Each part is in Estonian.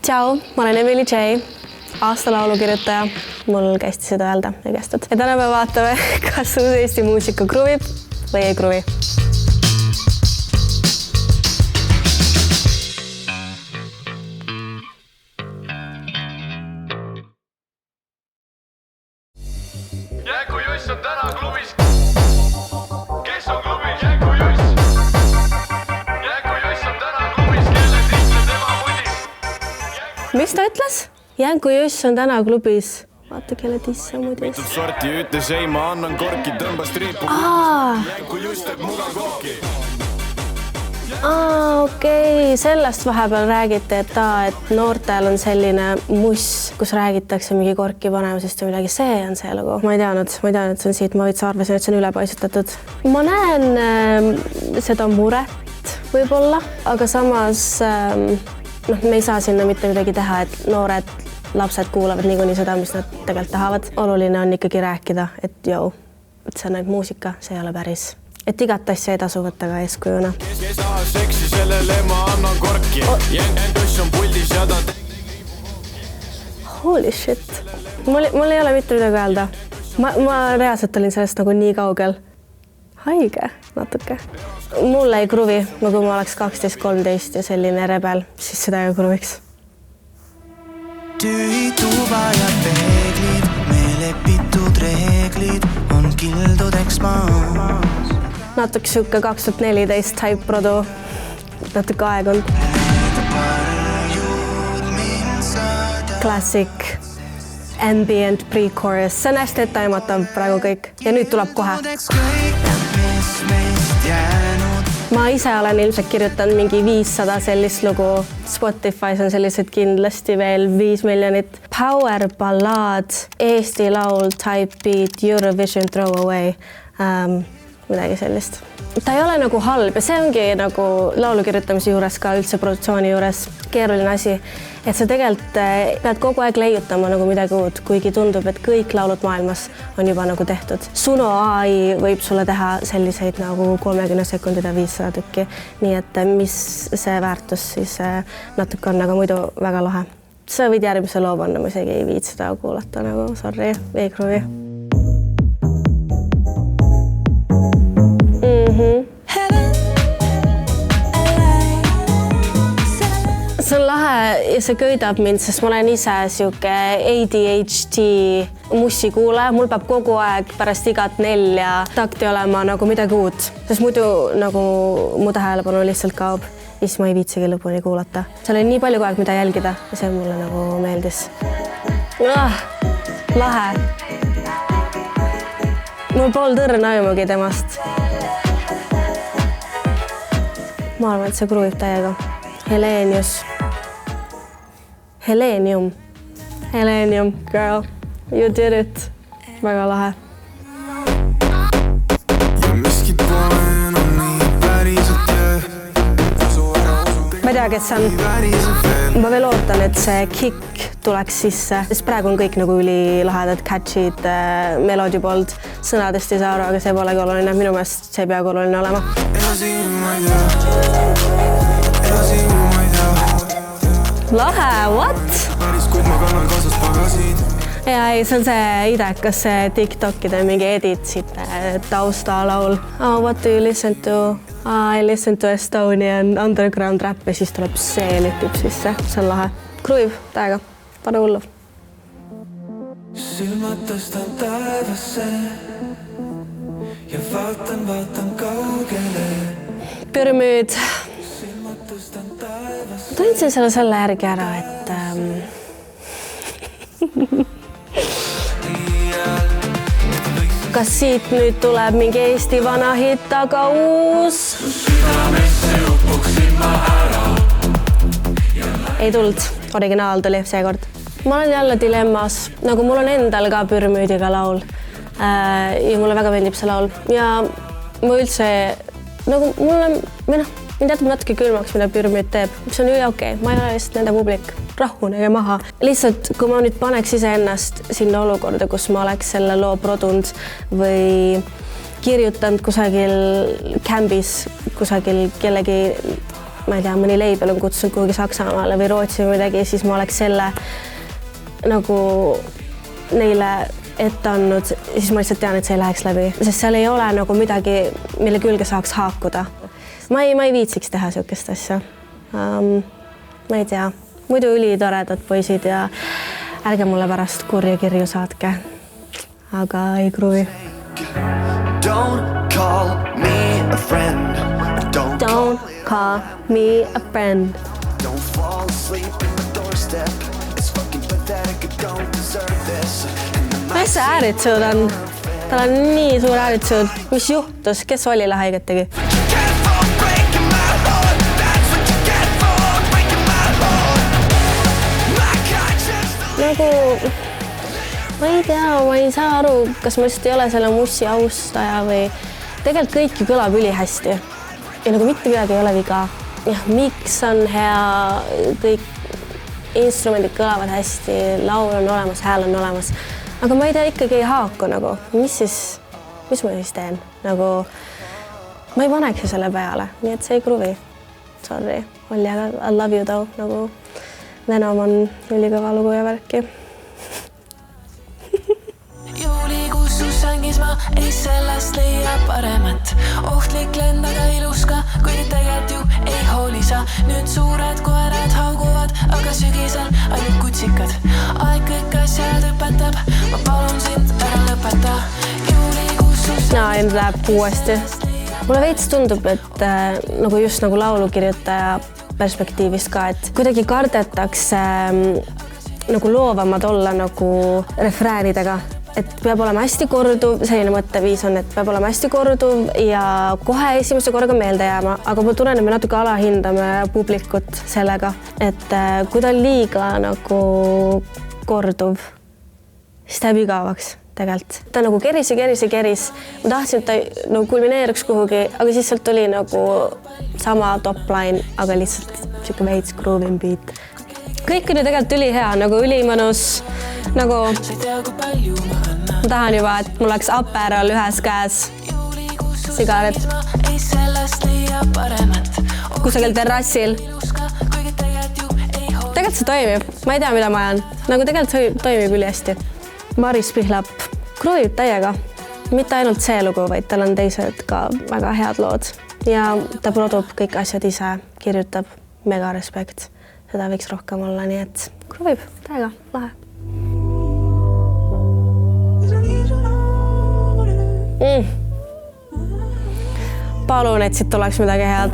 Tšau, ma olen Emily J, aastalaulukirjutaja. Mul kästi seda öelda ja kästud. Ja täna me vaatame, kas uus Eesti muusika kruvib või ei kruvi. Jänkujuss on täna klubis. Kes on klubis? Jänkujuss. Jänkujuss on täna klubis. Kelle tihtle tema mudis? Mis ta ütles? Jänkujuss on täna klubis. Vaata, kelle tisse mudis. Mitut sorti ütles ei, ma annan korki, tõmbas triipu. Jänkujuss teeb muga kokki. Okei, sellest vahepeal räägite, et noortel on selline muss, kus räägitakse mingi korki panemisest ja midagi. See on see lugu. Ma ei teadnud, et see on siit. Ma võits arvasin, et see on ülepaisutatud. Ma näen seda muret võib-olla, aga samas me ei saa sinna mitte midagi teha, et noored lapsed kuulavad niikuinii seda, mis nad tegelikult tahavad. Oluline on ikkagi rääkida, et see on ainult muusika, see ei ole päris. Et igat asja ei tasu võtta ka eeskujuna. Kes tahab seksi, sellele ma annan korki. Jänkujuss on puldis ja ta... Holy shit. Mul ei ole mitte midagi öelda. Ma reaalselt olin sellest nagu nii kaugel. Haige natuke. Mulle ei kruvi, kui ma oleks 12-13 ja selline rebel, siis seda ei kruviks. Tühi tuba ja peeglid, me lepitud reeglid on kildudeks maas. Natuke siuke 2014 type produ, natuke aegunud. Classic, ambient pre-chorus, see on hästi etteaimatav praegu kõik ja nüüd tuleb kohe. Ma ise olen ilmselt kirjutanud mingi 500 sellist lugu. Spotify's on sellised kindlasti veel 5 miljonit. Power ballad, Eesti laul, type beat, Eurovision throwaway. Midagi sellist. Ta ei ole nagu halb ja see ongi nagu laulu kirjutamise juures ka üldse produktsiooni juures keeruline asi, et sa tegelikult pead kogu aeg leiutama nagu midagi uut, kuigi tundub, et kõik laulud maailmas on juba nagu tehtud. Suno AI võib sulle teha selliseid nagu 30 sekundida 500 tükki, nii et mis see väärtus siis natuke on, aga muidu väga lahe. Sa võid järgmise loo panna, ma isegi ei viid seda kuulata nagu, sorry, ei kruvi. See on lahe ja see köidab mind, sest ma olen ise siuke ADHD mussikuulaja. Mul peab kogu aeg pärast igat 4 takti olema nagu midagi uut, sest muidu nagu mu tähelepanu lihtsalt kaob ja siis ma ei viitsigi lõpuni kuulata. Seal on nii palju kogu aeg, mida jälgida ja see mulle nagu meeldis. Lahe. Mul pool tõrna aimugi temast. Ma arvan, et see kruvib täiega. Helenium, girl, you did it. Väga lahe. Ma ei tea, kes see on. Ma veel ootan, et see kick tuleks sisse, sest praegu on kõik nagu ülilahedad, catchid, melodi poolt. Sõnadest ei saa aru, aga see polegi oluline. Minu meelest see ei peagi oluline olema. Lahe, what? Ja ei, see on see idekas TikTokide mingi editsite taustalaul. What do you listen to? I listen to Estonian underground rap ja siis tuleb see lütib sisse. See on lahe. Kruiv, täiega. Pane hullu. Silmad tõstan taevasse ja vaatan kaugele. Pürmüüd. Tundsin selle järgi ära, et kas siit nüüd tuleb mingi Eesti vana hitt, aga uus? Ei tulnud, originaal tuli seekord. Ma olen jälle dilemmas, nagu mul on endal ka pürmüüdiga laul ja mulle väga meeldib see laul ja ma üldse nagu mind jätab natuke külmaks, mida pürmüüd teeb. See on okei, ma ei ole lihtsalt nende publik. Rahunege maha. Lihtsalt, kui ma nüüd paneks iseennast sinna olukorda, kus ma oleks selle loo produnud või kirjutanud kusagil kämbis, kusagil kellegi ma ei tea, mõni label on kutsunud kuhugi Saksamaale või Rootsi või midagi, siis ma oleks selle nagu neile ette andnud, siis ma lihtsalt tean, et see ei läheks läbi, sest seal ei ole nagu midagi, mille külge saaks haakuda. Ma ei viitsiks teha sihukest asja. Ma ei tea, muidu ülitoredad poisid ja ärge mulle pärast kurja kirju saatke, aga ei kruvi. Don't call me a friend. Don't call me a friend. Don't fall asleep in the doorstep. It's fucking pathetic, I don't deserve this. Mis see ääritsuud on? Tal on nii suur ääritsuud. Mis juhtus? Kes Ollile haiget tegi? Nagu, ma ei tea, ma ei saa aru, kas ma just ei ole selle mussi austaja või tegelikult kõik ju kõlab ülihästi ja nagu mitte midagi ei ole viga. Jah, miks on hea, kõik instrumendid kõlavad hästi, laul on olemas, hääl on olemas, aga ma ei tea, ikkagi ei haaku nagu, mis ma siis teen? Nagu, ma ei paneks ju selle peale, nii et see ei kruvi. Sorry, Olli, I love you though, nagu Venom on ülikõva lugu ja värki. Juulikuus sussangis ma ei sellest leia paremat. Ohtlik lendaga ilus ka, kuid tegelikult ju ei hooli sa. Nüüd suured koerad hauguvad, aga sügisel ainult kutsikad. Aeg kõik asjad õpetab, ma palun sind ära lõpeta. Juulikuus sussangis ma ei läheb uuesti. Mulle veits tundub, et nagu just nagu laulukirjutaja perspektiivist ka, et kuidagi kardetakse nagu loovamad olla nagu refräänidega, et peab olema hästi korduv, selline mõtteviis on, et peab olema hästi korduv ja kohe esimese korraga meelde jääma, aga ma tunnen, et me natuke alahindame publikut sellega, et kui ta on liiga nagu korduv, siis ta jääb igavaks tegelikult. Ta nagu keris. Ma tahtsin, et ta nagu kulmineeruks kuhugi, aga siis sealt tuli nagu sama top line, aga lihtsalt siuke veits grooving beat. Kõik on ju tegelikult ülihea, nagu ülimõnus, nagu ma tahan juba, et mul oleks Aperol ühes käes sigaret kusagil terrassil. Tegelikult see toimib, ma ei tea, mida ma ajan, nagu tegelikult see toimib ülihästi. Maris Pihlap kruivib täiega, mitte ainult see lugu, vaid tal on teised ka väga head lood ja ta produb kõik asjad ise, kirjutab, mega respekt, seda võiks rohkem olla, nii et kruivib täiega, lahe. Palun, et siit tuleks midagi head.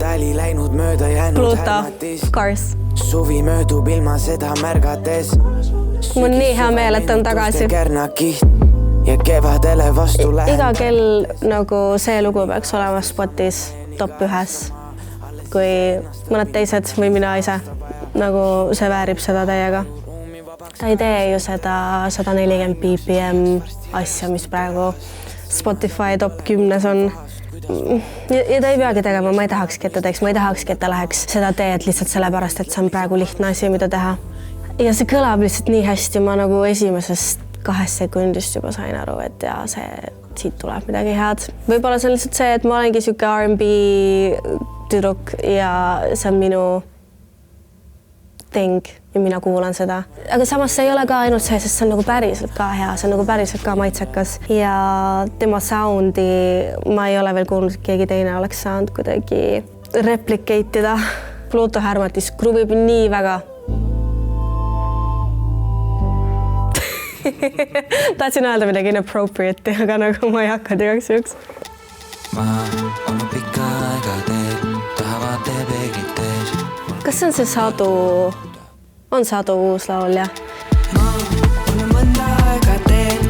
Tali läinud mööda jäänud Pluto, Cars. Suvi möödub ilma seda märgates. Mul on nii hea meel, et on tagasi. Ja kevadele vastu läheb. Iga kell nagu see lugu peaks olema Spotis top 1, kui mõned teised või mina ise, nagu see väärib seda täiega. Ta ei tee ju seda 140 BPM asja, mis praegu Spotify top 10 on. Ja ta ei peagi tegema, ma ei tahakski, et ta teeks, ma ei tahakski, et ta läheks seda teed lihtsalt sellepärast, et see on praegu lihtne asi, mida teha. Ja see kõlab lihtsalt nii hästi, ma nagu esimesest 2 sekundist juba sain aru, et ja siit tuleb midagi head. Võib-olla see on lihtsalt see, et ma olengi siuke R&B tüdruk ja see on minu thing ja mina kuulan seda. Aga samas see ei ole ka ainult see, sest see on nagu päriselt ka hea, see on nagu päriselt ka maitsekas ja tema soundi ma ei ole veel kuulnud, et keegi teine oleks saanud kuidagi replicate ida. Pluto Härmatis kruvib nii väga. Tahtsin öelda midagi inappropriate, aga nagu ma ei hakka tegaks juks. Ma olen pikka aega teed, tahavad tee peeglit tees. Kas see on see Sadu? On Sadu uus laul, jah? Ma olen mõnda aega teed.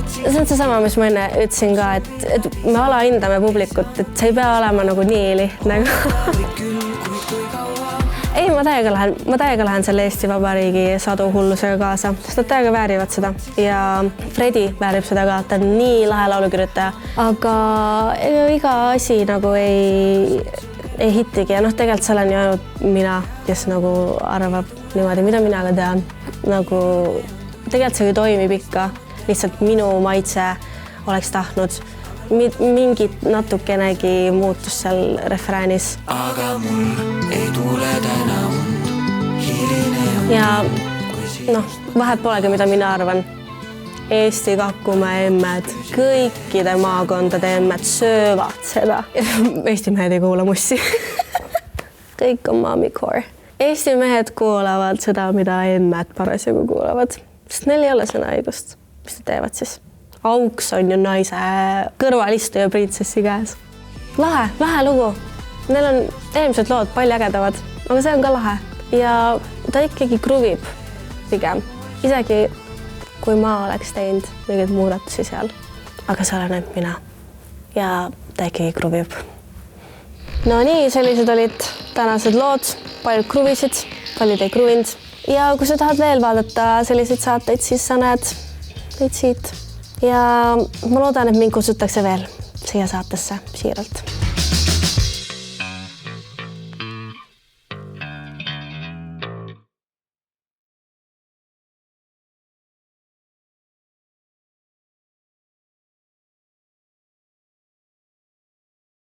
See on see sama, mis ma enne ütlesin ka, et me alahindame publikut, et see ei pea olema nagu nii lihtne. Ei, ma täiega lähen selle Eesti Vabariigi Sadu hullusega kaasa, sest nad täiega väärivad seda. Ja Fredi väärib seda ka, ta on nii lahe laulukirjutaja. Aga iga asi nagu ei hittigi ja tegelikult seal on ju ainult mina, kes nagu arvab niimoodi, mida mina ka tean. Nagu tegelikult see ju toimib ikka, lihtsalt minu maitse oleks tahtnud mingit natukenegi muutus seal refräänis. Aga mul ei tule täna und, hiline ja vahet polegi, mida mina arvan. Eesti Kakumäe emmed, kõikide maakondade emmed söövad seda. Eesti mehed ei kuula mussi. Kõik on Mommy Core. Eesti mehed kuulavad seda, mida emmed parasjagu kuulavad. Sest neil ei ole sõnaõigust. Mis nad teevad siis? Auks on ju naise kõrvalistuja printsessi käes. Lahe lugu. Neil on eelmised lood palju ägedavad, aga see on ka lahe. Ja ta ikkagi kruvib pigem. Isegi kui ma oleks teinud mingeid muudatusi seal. Aga see olen ainult mina. Ja ta ikkagi kruvib. No nii, sellised olid tänased lood. Paljud kruvisid, paljud ei kruvinud. Ja kui sa tahad veel vaadata selliseid saateid, siis sa näed neid siit. Ja ma loodan, et mind kutsutakse veel siia saatesse siiralt.